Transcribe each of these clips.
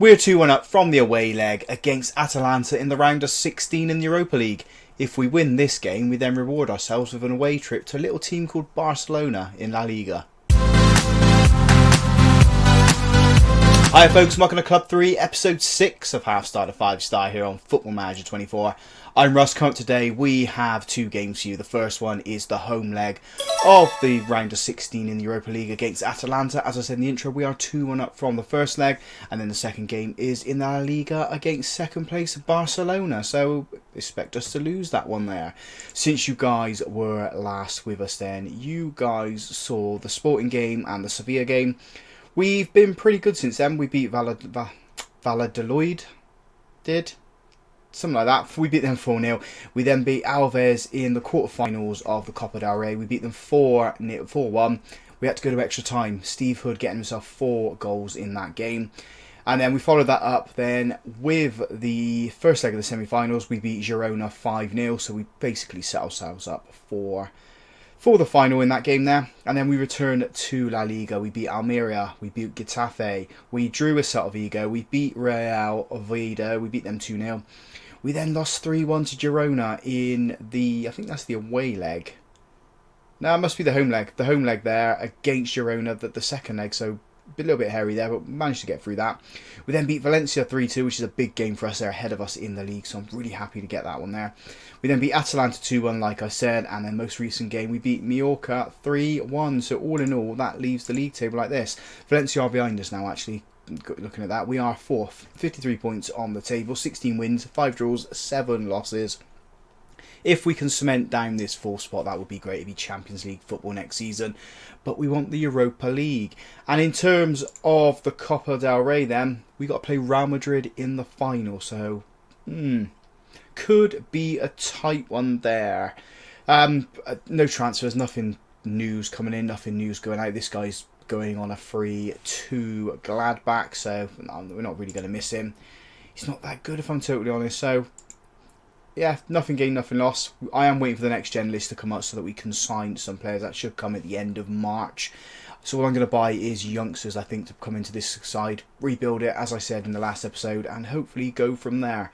We're 2-1 up from the away leg against Atalanta in the round of 16 in the Europa League. If we win this game, we then reward ourselves with an away trip to a little team called Barcelona in La Liga. Hi folks, welcome to Club 3, episode 6 of Half Star to 5 Star here on Football Manager 24. I'm Russ. Coming up today, we have two games for you. The first one is the home leg of the round of 16 in the Europa League against Atalanta. As I said in the intro, we are 2-1 up from the first leg, and then the second game is in La Liga against second place Barcelona. So expect us to lose that one there. Since you guys were last with us then, you guys saw the Sporting game and the Sevilla game. We've been pretty good since then. We beat Valladolid, something like that. We beat them 4-0. We then beat Alves in the quarterfinals of the Copa del Rey. We beat them 4-1. We had to go to extra time. Steve Hood getting himself 4 goals in that game. And then we followed that up then with the first leg of the semi-finals. We beat Girona 5-0. So we basically set ourselves up for the final in that game there. And then we returned to La Liga. We beat Almeria, we beat Getafe, we drew with Celta Vigo, we beat Real Oviedo, we beat them 2-0. We then lost 3-1 to Girona in the, I think that's the away leg. No, it must be the home leg. The home leg there against Girona, the second leg, so a little bit hairy there, but managed to get through that. We then beat Valencia 3-2, which is a big game for us. They're ahead of us in the league, so I'm really happy to get that one there. We then beat Atalanta 2-1, like I said, and then most recent game, we beat Mallorca 3-1. So all in all, that leaves the league table like this. Valencia are behind us now, actually. Looking at that, we are 4th, 53 points on the table, 16 wins, 5 draws, 7 losses. If we can cement down this 4th spot, that would be great. It'd be Champions League football next season. But we want the Europa League. And in terms of the Copa del Rey then, we got to play Real Madrid in the final. So, could be a tight one there. No transfers, nothing news coming in, nothing news going out. This guy's going on a free to Gladbach, so we're not really going to miss him. He's not that good, if I'm totally honest. So, yeah, nothing gained, nothing lost. I am waiting for the next gen list to come up so that we can sign some players. That should come at the end of March. So all I'm going to buy is youngsters, I think, to come into this side, rebuild it, as I said in the last episode, and hopefully go from there.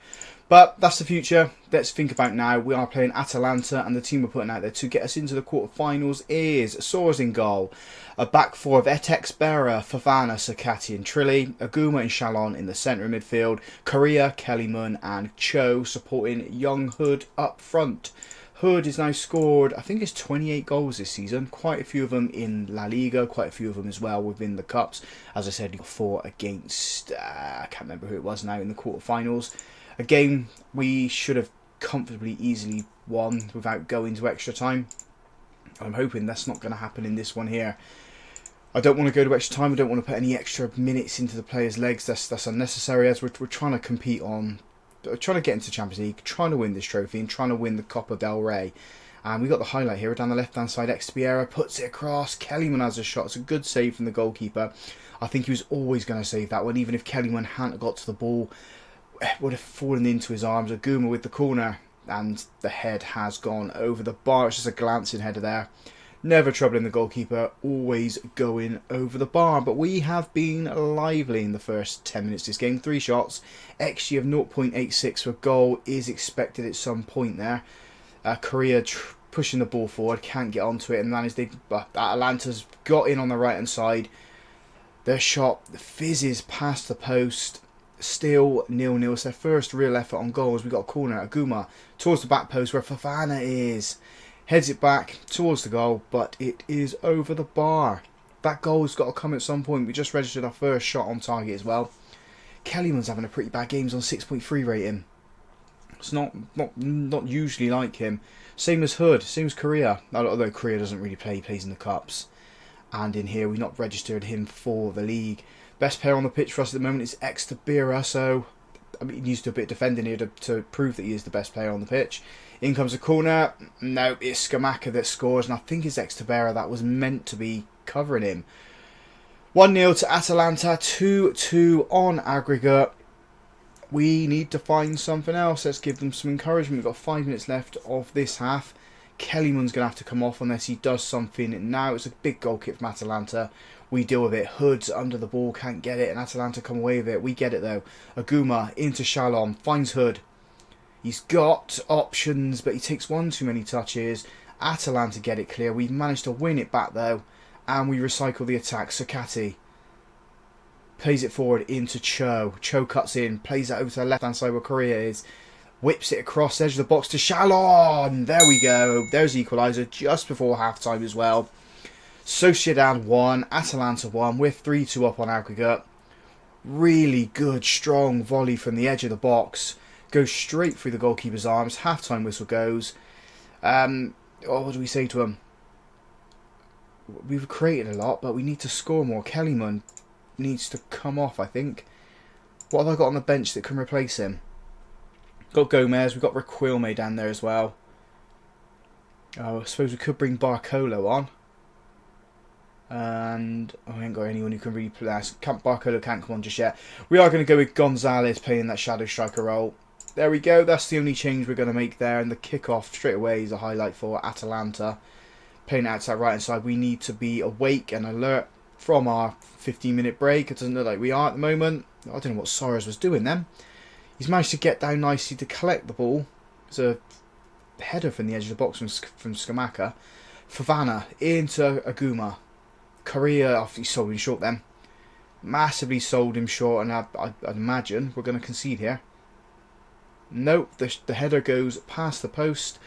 But that's the future. Let's think about now. We are playing Atalanta, and the team we're putting out there to get us into the quarterfinals is Soares in goal. A back four of Etex, Berra, Fofana, Sakati and Trilli. Aguma and Chalon in the centre of midfield. Correa, Kellyman and Cho supporting young Hood up front. Hood has now scored, I think it's 28 goals this season. Quite a few of them in La Liga, quite a few of them as well within the Cups. As I said, 4 against, I can't remember who it was now in the quarterfinals. A game we should have comfortably, easily won without going to extra time. I'm hoping that's not going to happen in this one here. I don't want to go to extra time. I don't want to put any extra minutes into the players' legs. That's unnecessary, as we're trying to compete on, trying to get into Champions League, trying to win this trophy and trying to win the Copa del Rey. And we got the highlight here down the left-hand side. Expiera puts it across. Kellyman has a shot. It's a good save from the goalkeeper. I think he was always going to save that one, even if Kellyman hadn't got to the ball. Would have fallen into his arms. Aguma with the corner, and the head has gone over the bar. It's just a glancing header there. Never troubling the goalkeeper, always going over the bar. But we have been lively in the first 10 minutes of this game. 3 shots, XG of 0.86 for goal is expected at some point there. Correa pushing the ball forward, can't get onto it, and then as Atalanta's got in on the right hand side. Their shot fizzes past the post. Still 0-0. It's their first real effort on goals. We've got a corner. Aguma towards the back post where Fofana is. Heads it back towards the goal, but it is over the bar. That goal has got to come at some point. We just registered our first shot on target as well. Kellyman's having a pretty bad game. He's on 6.3 rating. It's not usually like him. Same as Hood, same as Correa. Although Correa doesn't really play, he plays in the Cups. And in here, we've not registered him for the league. Best player on the pitch for us at the moment is Extabira, so I mean, he needs to do a bit of defending here to prove that he is the best player on the pitch. In comes a corner. No, it's Skamaka that scores, and I think it's Extabira that was meant to be covering him. 1-0 to Atalanta, 2-2 on aggregate. We need to find something else. Let's give them some encouragement. We've got 5 minutes left of this half. Kellyman's going to have to come off unless he does something now. It's a big goal kick from Atalanta. We deal with it. Hood's under the ball, can't get it, and Atalanta come away with it. We get it though. Aguma into Shalom, finds Hood. He's got options, but he takes one too many touches. Atalanta get it clear. We've managed to win it back though, and we recycle the attack. Sakati plays it forward into Cho. Cho cuts in, plays it over to the left hand side where Korea is. Whips it across the edge of the box to Shalom. There we go. There's the equaliser just before half time as well. Sociedad 1, Atalanta 1. We're 3-2 up on aggregate. Really good, strong volley from the edge of the box. Goes straight through the goalkeeper's arms. Half-time whistle goes. What do we say to him? We've created a lot, but we need to score more. Kellyman needs to come off, I think. What have I got on the bench that can replace him? Got Gomez. We've got Requilme down there as well. I suppose we could bring Barcolo on. And I ain't got anyone who can really play. Barcolo can't come on just yet. We are going to go with Gonzalez playing that shadow striker role. There we go. That's the only change we're going to make there. And the kickoff straight away is a highlight for Atalanta. Playing out to that right hand side. We need to be awake and alert from our 15-minute break. It doesn't look like we are at the moment. I don't know what Soares was doing then. He's managed to get down nicely to collect the ball. It's a header from the edge of the box from Skamaka. Fofana into Aguma. Korea, he sold him short then. Massively sold him short, and I'd imagine we're going to concede here. Nope, the header goes past the post.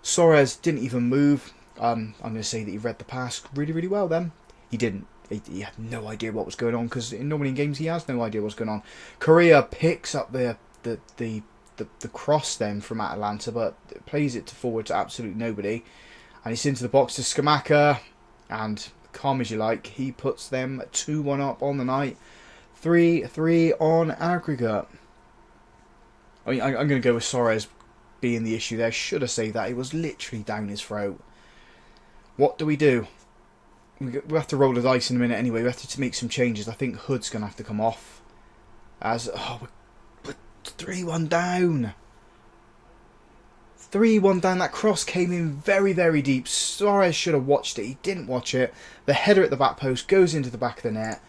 Soares didn't even move. I'm going to say that he read the pass really, really well then. He didn't. He had no idea what was going on, because normally in games he has no idea what's going on. Korea picks up the cross then from Atalanta, but plays it forward to absolutely nobody. And it's into the box to Skamaka, and calm as you like, he puts them 2-1 up on the night. 3-3 on aggregate. I mean, I'm going to go with Soares being the issue there. Should have saved that. It was literally down his throat. What do? We have to roll the dice in a minute anyway. We have to make some changes. I think Hood's going to have to come off. We're 3-1 down. 3-1 down. That cross came in very, very deep. Soares should have watched it. He didn't watch it. The header at the back post goes into the back of the net.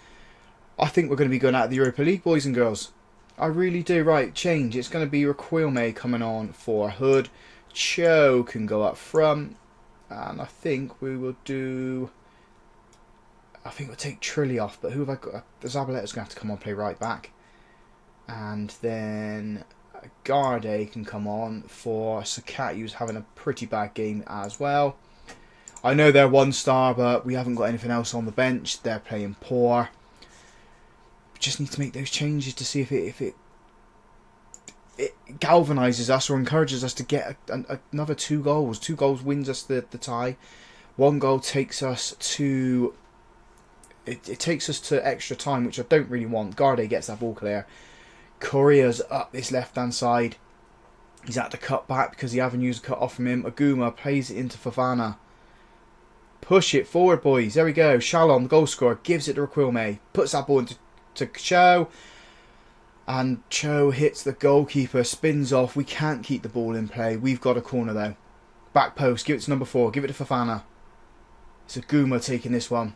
I think we're going to be going out of the Europa League, boys and girls. I really do. Right, change. It's going to be Requilme coming on for Hood. Cho can go up front. And I think we will do... I think we'll take Trilly off. But who have I got? Zabaleta's going to have to come on and play right back. And then Garde can come on for Sakati, who's having a pretty bad game as well. I know they're 1-star, but we haven't got anything else on the bench. They're playing poor. We just need to make those changes to see if it galvanises us or encourages us to get another 2 goals. 2 goals wins us the tie. 1 goal takes us to... It takes us to extra time, which I don't really want. Garde gets that ball clear. Korea's up this left-hand side. He's had to cut back because the avenues cut off from him. Aguma plays it into Fofana. Push it forward, boys. There we go. Shalom, the goal scorer, gives it to Requilme. Puts that ball into Cho. And Cho hits the goalkeeper. Spins off. We can't keep the ball in play. We've got a corner, though. Back post. Give it to number 4. Give it to Fofana. It's Aguma taking this one.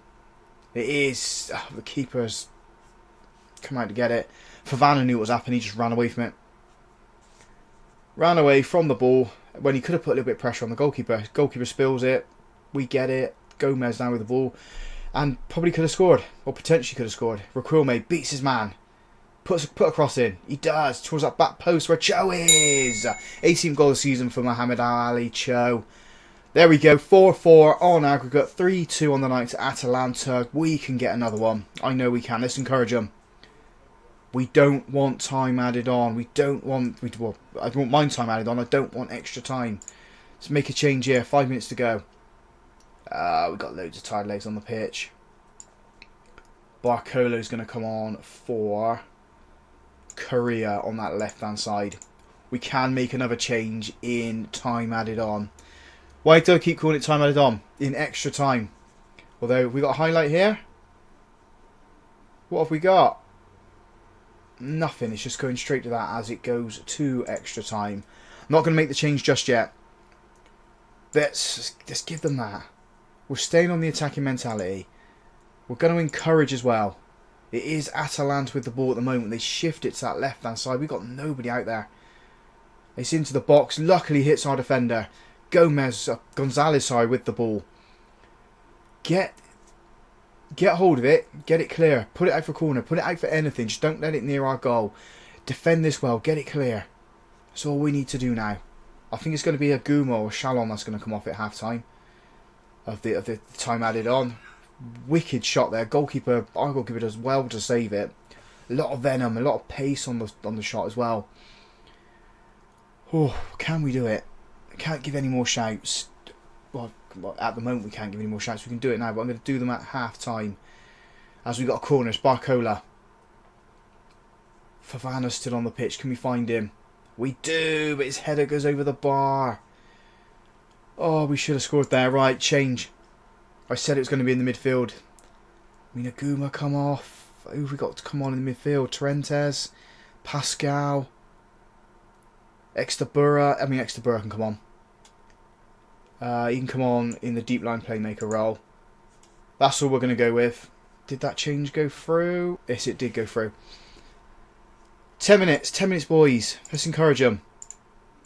It is... the keeper's come out to get it. Fofana knew what was happening. He just ran away from it. Ran away from the ball when he could have put a little bit of pressure on the goalkeeper. Goalkeeper spills it. We get it. Gomez now with the ball. And probably could have scored. Or potentially could have scored. Requilme beats his man. Put a cross in. He does. Towards that back post where Cho is. 18th goal of the season for Mohamed Ali Cho. There we go. 4-4 on aggregate. 3-2 on the night to Atalanta. We can get another one. I know we can. Let's encourage them. We don't want time added on. We don't want... Well, I don't mind time added on. I don't want extra time. Let's make a change here. 5 minutes to go. We've got loads of tired legs on the pitch. Barcolo's going to come on for Korea on that left-hand side. We can make another change in time added on. Why do I keep calling it time added on? In extra time. Although, we got a highlight here. What have we got? Nothing. It's just going straight to that as it goes to extra time. I'm not going to make the change just yet. Let's give them that. We're staying on the attacking mentality. We're going to encourage as well. It is Atalanta with the ball at the moment. They shift it to that left-hand side. We've got nobody out there. It's into the box. Luckily hits our defender. Gonzalez, with the ball. Get hold of it. Get it clear. Put it out for corner. Put it out for anything. Just don't let it near our goal. Defend this well. Get it clear. That's all we need to do now. I think it's going to be a Guma or Shalom that's going to come off at half-time. Of the time added on. Wicked shot there. Our goalkeeper does well to save it. A lot of venom, a lot of pace on the shot as well. Oh, can we do it? I can't give any more shouts. Well, at the moment we can't give any more shouts. We can do it now, but I'm going to do them at half time. As we got a corner, it's Barcola. Fofana stood on the pitch. Can we find him? We do, but his header goes over the bar. Oh, we should have scored there. Right, change. I said it was going to be in the midfield. Minaguma come off. Who have we got to come on in the midfield? Torrentes, Pascal, Extabura. Extabura can come on. He can come on in the deep line playmaker role. That's all we're going to go with. Did that change go through? Yes, it did go through. 10 minutes. 10 minutes, boys. Let's encourage them.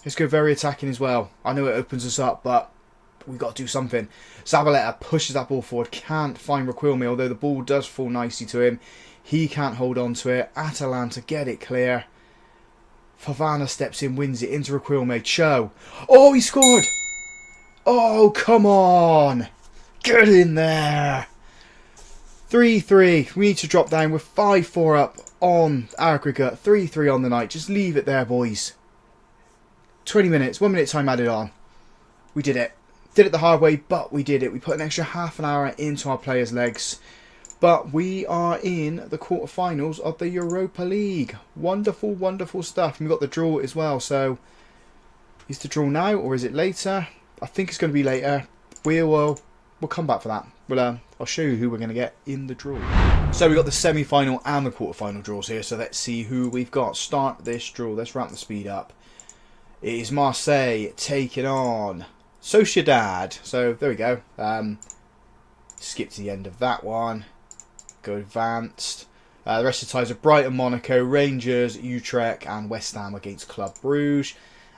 Let's go very attacking as well. I know it opens us up, but we've got to do something. Zabaleta pushes that ball forward. Can't find Requilme, although the ball does fall nicely to him. He can't hold on to it. Atalanta get it clear. Fofana steps in, wins it into Requilme. Cho. Oh, he scored! Oh, come on! Get in there! 3-3. We need to drop down. We're 5-4 up on aggregate. 3-3 on the night. Just leave it there, boys. 20 minutes. 1 minute time added on. We did it. Did it the hard way, but we did it. We put an extra half an hour into our players' legs. But we are in the quarterfinals of the Europa League. Wonderful, wonderful stuff. And we've got the draw as well. So, is the draw now or is it later? I think it's going to be later. We'll come back for that. I'll show you who we're going to get in the draw. So we've got the semi-final and the quarter-final draws here. So let's see who we've got. Start this draw. Let's ramp the speed up. It is Marseille taking on Sociedad. So there we go. Skip to the end of that one. Go advanced. The rest of the ties are Brighton, Monaco, Rangers, Utrecht and West Ham against Club Brugge.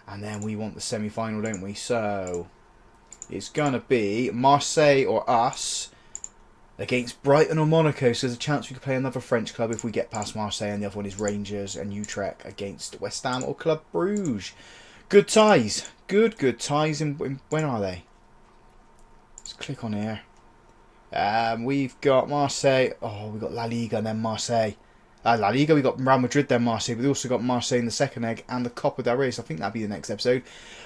And then we want the semi-final, don't we? So it's going to be Marseille or us against Brighton or Monaco. So there's a chance we could play another French club if we get past Marseille. And the other one is Rangers and Utrecht against West Ham or Club Brugge. Good ties. Good ties. And when are they? Let's click on here. We've got Marseille. Oh, we've got La Liga and then Marseille. La Liga, we've got Real Madrid, then Marseille. We've also got Marseille in the second leg and the Copa del Rey. So I think that'll be the next episode.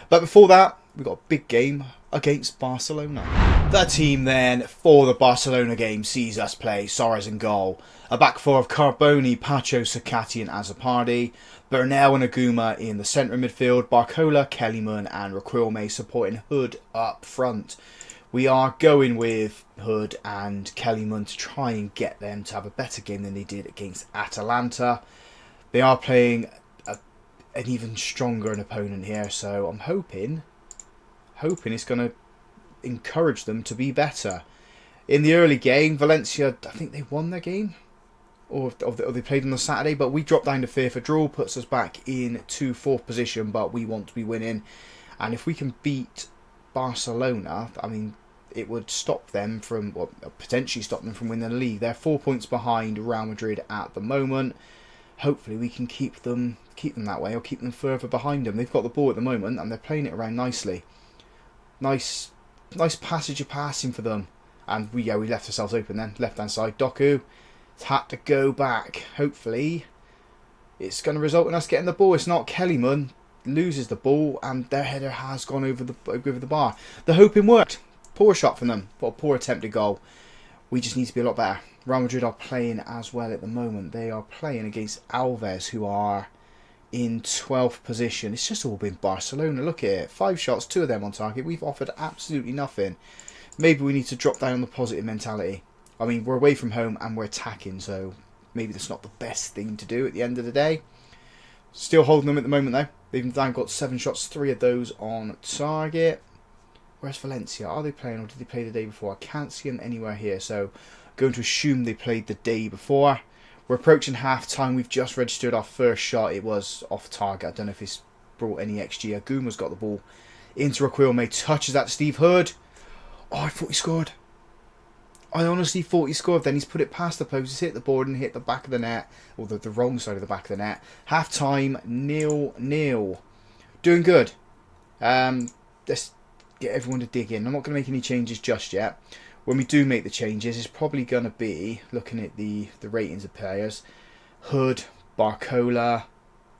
But before that, we've got a big game against Barcelona. The team then for the Barcelona game sees us play Suarez in goal. A back four of Carboni, Pacho, Sakati and Azzopardi. Bernal and Aguma in the centre of midfield. Barcola, Kellyman and Requilme supporting Hood up front. We are going with Hood and Kellyman to try and get them to have a better game than they did against Atalanta. They are playing an even stronger opponent here, so I'm hoping it's going to encourage them to be better. In the early game, Valencia, I think they won their game, or they played on the Saturday, but we dropped down to fifth. A draw puts us back into fourth position, but we want to be winning. And if we can beat Barcelona, I mean, it would stop them from, well, potentially stop them from winning the league. They're 4 points behind Real Madrid at the moment. Hopefully we can keep them that way, or keep them further behind them. They've got the ball at the moment and they're playing it around nicely. Nice passage of passing for them. And we left ourselves open then. Left hand side, Doku. It's had to go back. Hopefully it's going to result in us getting the ball. It's not. Kellyman loses the ball and their header has gone over the bar. The hoping worked. Poor shot from them, but a poor attempted goal. We just need to be a lot better. Real Madrid are playing as well at the moment. They are playing against Alves, who are in 12th position. It's just all been Barcelona. Look at it. 5 shots, 2 of them on target. We've offered absolutely nothing. Maybe we need to drop down on the positive mentality. I mean, we're away from home and we're attacking, so maybe that's not the best thing to do at the end of the day. Still holding them at the moment, though. They've now got 7 shots, 3 of those on target. Where's Valencia? Are they playing or did they play the day before? I can't see them anywhere here. So Going to assume they played the day before. We're approaching half time. We've just registered our first shot. It was off target. I don't know if it's brought any XG. Aguma's got the ball into Raquelme. Touches that to Steve Hood. Oh, I thought he scored. I honestly thought he scored. Then he's put it past the post. He's hit the board and hit the back of the net. Or the wrong side of the back of the net. Half time, 0-0. Doing good. Let's get everyone to dig in. I'm not going to make any changes just yet. When we do make the changes, it's probably going to be, looking at the ratings of players, Hood, Barcola,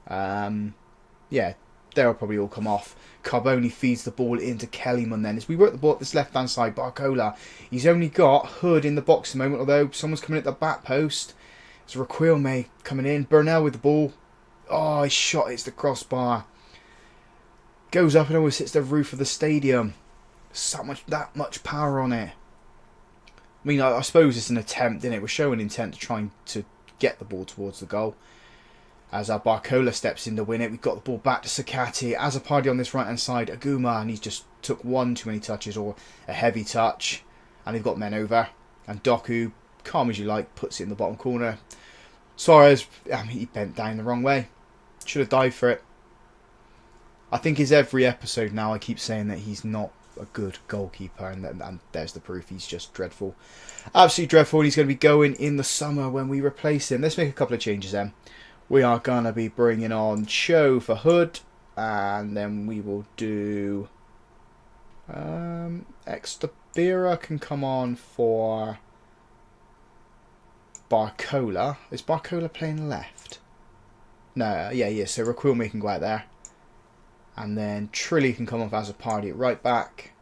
yeah, they'll probably all come off. Carboni feeds the ball into Kellyman then. As we work the ball at this left-hand side, Barcola, he's only got Hood in the box at the moment, although someone's coming at the back post. It's Raquelme coming in. Burnell with the ball. Oh, his shot hits the crossbar. Goes up and almost hits the roof of the stadium. That much power on it. I mean, I suppose it's an attempt, isn't it? We're showing intent to try to get the ball towards the goal. As our Barcola steps in to win it, we've got the ball back to Sakati. As a party on this right-hand side, Aguma, and he's just took one too many touches, or a heavy touch. And they've got men over. And Doku, calm as you like, puts it in the bottom corner. Suarez, I mean, he bent down the wrong way. Should have dived for it. I think it's every episode now I keep saying that he's not a good goalkeeper, and there's the proof. He's just dreadful, absolutely dreadful, and he's going to be going in the summer when we replace him. Let's make a couple of changes then. We are going to be bringing on Cho for Hood, and then we will do Extabira can come on for Barcola. Is Barcola playing left? No, yeah, so Raquelme can go out there. And then Trilly can come off as a party at right back.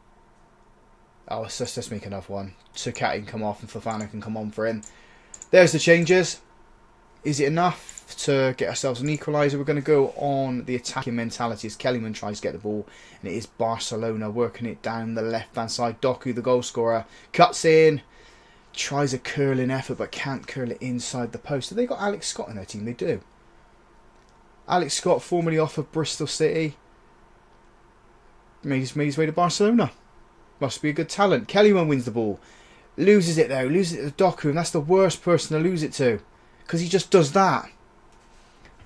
Oh, let's make another one. Sakati can come off and Fofana can come on for him. There's the changes. Is it enough to get ourselves an equaliser? We're going to go on the attacking mentality as Kellyman tries to get the ball. And it is Barcelona working it down the left-hand side. Doku, the goal scorer, cuts in. Tries a curling effort but can't curl it inside the post. Have they got Alex Scott in their team? They do. Alex Scott, formerly off of Bristol City. Made his way to Barcelona. Must be a good talent. Kellyman wins the ball. Loses it though. Loses it to Doku. And that's the worst person to lose it to. Because he just does that.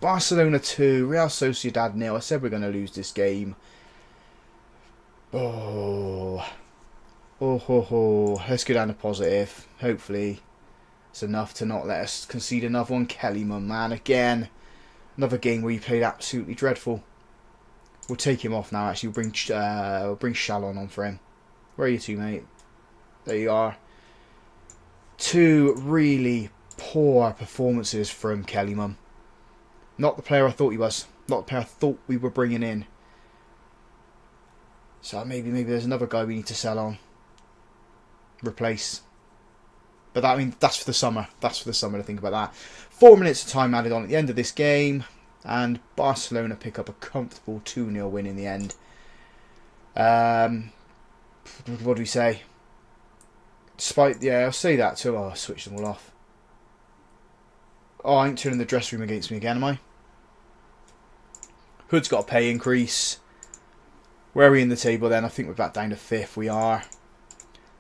Barcelona 2. Real Sociedad 0. I said we're going to lose this game. Oh. Let's go down to positive. Hopefully it's enough to not let us concede another one. Kellyman, man. Again. Another game where he played absolutely dreadful. We'll take him off now, actually. We'll bring Shalon on for him. Where are you two, mate? There you are. Two really poor performances from Kellyman. Not the player I thought he was. Not the player I thought we were bringing in. So maybe there's another guy we need to sell on. Replace. But that, I mean, that's for the summer. That's for the summer to think about that. 4 minutes of time added on at the end of this game. And Barcelona pick up a comfortable 2-0 win in the end. What do we say? Yeah, I'll say that too. Oh, I'll switch them all off. Oh, I ain't turning the dressing room against me again, am I? Hood's got a pay increase. Where are we in the table then? I think we're back down to 5th. We are.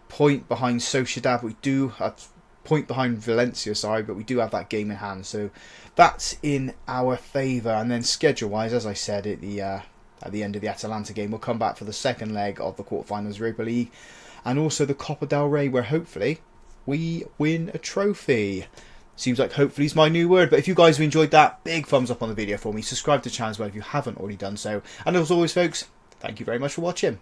Point behind Sociedad. We do have point behind Valencia, sorry, but we do have that game in hand. So that's in our favour. And then schedule-wise, as I said at the end of the Atalanta game, we'll come back for the second leg of the quarterfinals Europa League. And also the Copa del Rey, where hopefully we win a trophy. Seems like hopefully is my new word. But if you guys have enjoyed that, big thumbs up on the video for me. Subscribe to the channel as well if you haven't already done so. And as always, folks, thank you very much for watching.